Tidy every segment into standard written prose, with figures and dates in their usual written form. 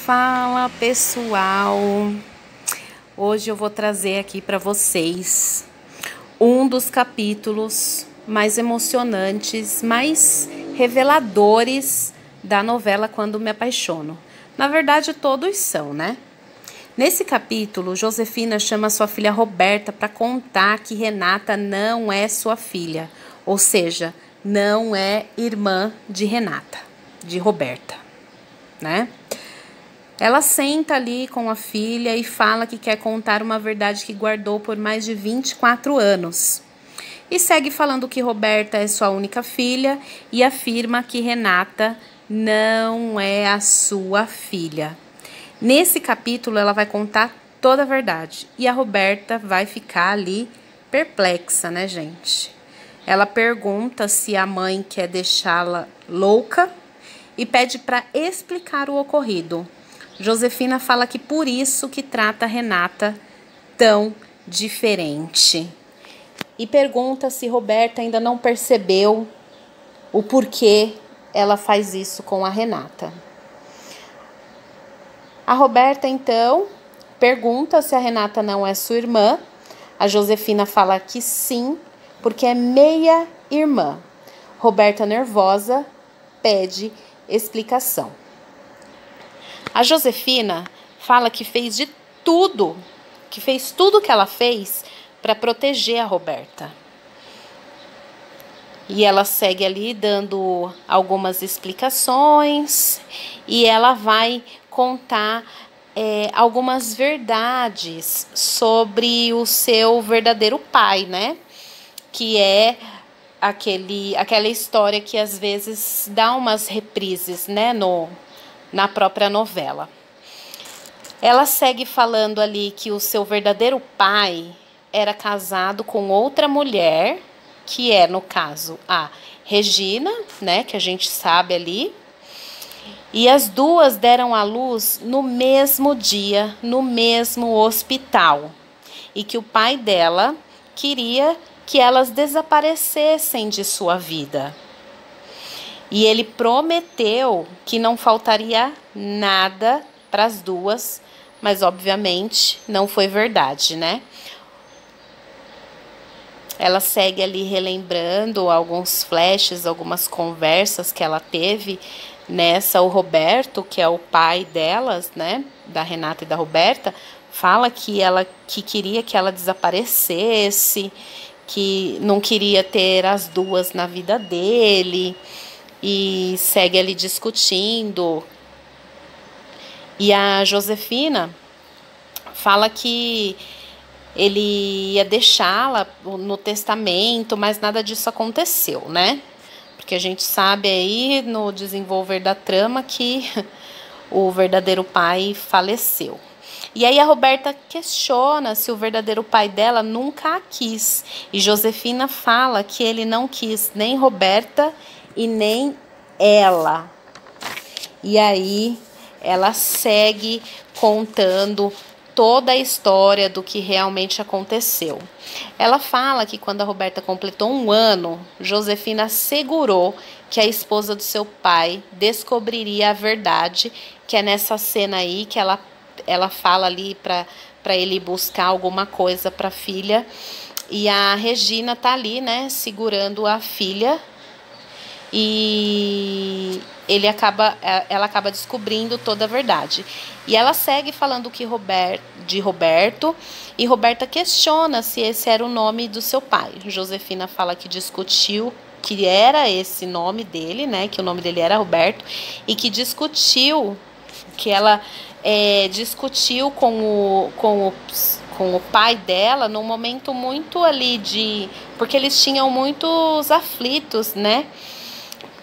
Fala pessoal, hoje eu vou trazer aqui para vocês um dos capítulos mais emocionantes, mais reveladores da novela Quando Me Apaixono. Na verdade todos são, né? Nesse capítulo, Josefina chama sua filha Roberta para contar que Renata não é sua filha, ou seja, não é irmã de Renata, de Roberta, né? Ela senta ali com a filha e fala que quer contar uma verdade que guardou por mais de 24 anos. E segue falando que Roberta é sua única filha e afirma que Renata não é a sua filha. Nesse capítulo ela vai contar toda a verdade e a Roberta vai ficar ali perplexa, né, gente? Ela pergunta se a mãe quer deixá-la louca e pede para explicar o ocorrido. Josefina fala que por isso que trata Renata tão diferente. E pergunta se Roberta ainda não percebeu o porquê ela faz isso com a Renata. A Roberta, então, pergunta se a Renata não é sua irmã. A Josefina fala que sim, porque é meia irmã. Roberta, nervosa, pede explicação. A Josefina fala que fez tudo que ela fez para proteger a Roberta. E ela segue ali dando algumas explicações e ela vai contar algumas verdades sobre o seu verdadeiro pai, né? Que é aquela história que às vezes dá umas reprises, né, na própria novela. Ela segue falando ali que o seu verdadeiro pai era casado com outra mulher, que é, no caso, a Regina, né, que a gente sabe ali, e as duas deram à luz no mesmo dia, no mesmo hospital, e que o pai dela queria que elas desaparecessem de sua vida. E ele prometeu que não faltaria nada para as duas, mas obviamente não foi verdade, né? Ela segue ali relembrando alguns flashes, algumas conversas que ela teve nessa. O Roberto, que é o pai delas, né, da Renata e da Roberta, fala que queria que ela desaparecesse, que não queria ter as duas na vida dele. E segue ali discutindo. E a Josefina fala que ele ia deixá-la no testamento, mas nada disso aconteceu, né? Porque a gente sabe aí no desenvolver da trama que o verdadeiro pai faleceu. E aí a Roberta questiona se o verdadeiro pai dela nunca a quis. E Josefina fala que ele não quis nem Roberta e nem ela. E aí ela segue contando toda a história do que realmente aconteceu. Ela fala que quando a Roberta completou 1 ano, Josefina assegurou que a esposa do seu pai descobriria a verdade, que é nessa cena aí que ela fala ali para ele buscar alguma coisa para a filha. E a Regina tá ali, né, segurando a filha. E ela acaba descobrindo toda a verdade. E ela segue falando de Roberto, e Roberta questiona se esse era o nome do seu pai. Josefina fala que discutiu que era esse nome dele, né? Que o nome dele era Roberto, e que ela discutiu com o pai dela num momento muito ali porque eles tinham muitos aflitos, né?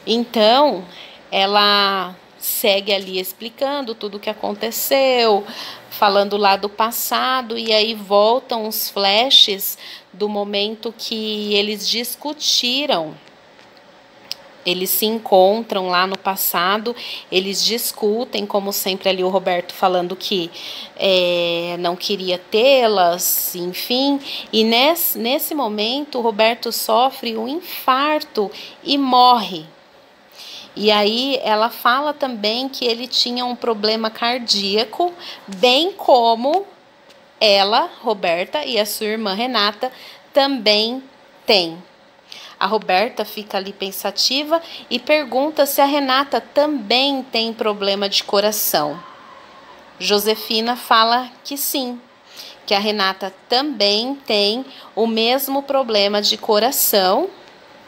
Então, ela segue ali explicando tudo o que aconteceu, falando lá do passado, e aí voltam os flashes do momento que eles discutiram. Eles se encontram lá no passado, eles discutem, como sempre ali o Roberto falando que não queria tê-las, enfim. E nesse momento o Roberto sofre um infarto e morre. E aí ela fala também que ele tinha um problema cardíaco, bem como ela, Roberta, e a sua irmã Renata também têm. A Roberta fica ali pensativa e pergunta se a Renata também tem problema de coração. Josefina fala que sim, que a Renata também tem o mesmo problema de coração,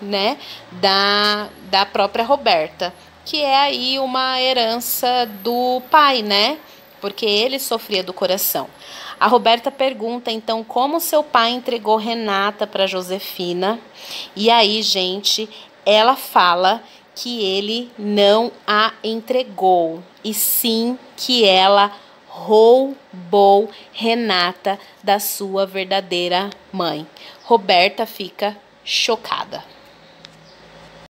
né, da própria Roberta, que é aí uma herança do pai, né, porque ele sofria do coração. A Roberta pergunta, então, como seu pai entregou Renata para Josefina, e aí, gente, ela fala que ele não a entregou, e sim que ela roubou Renata da sua verdadeira mãe. Roberta fica chocada.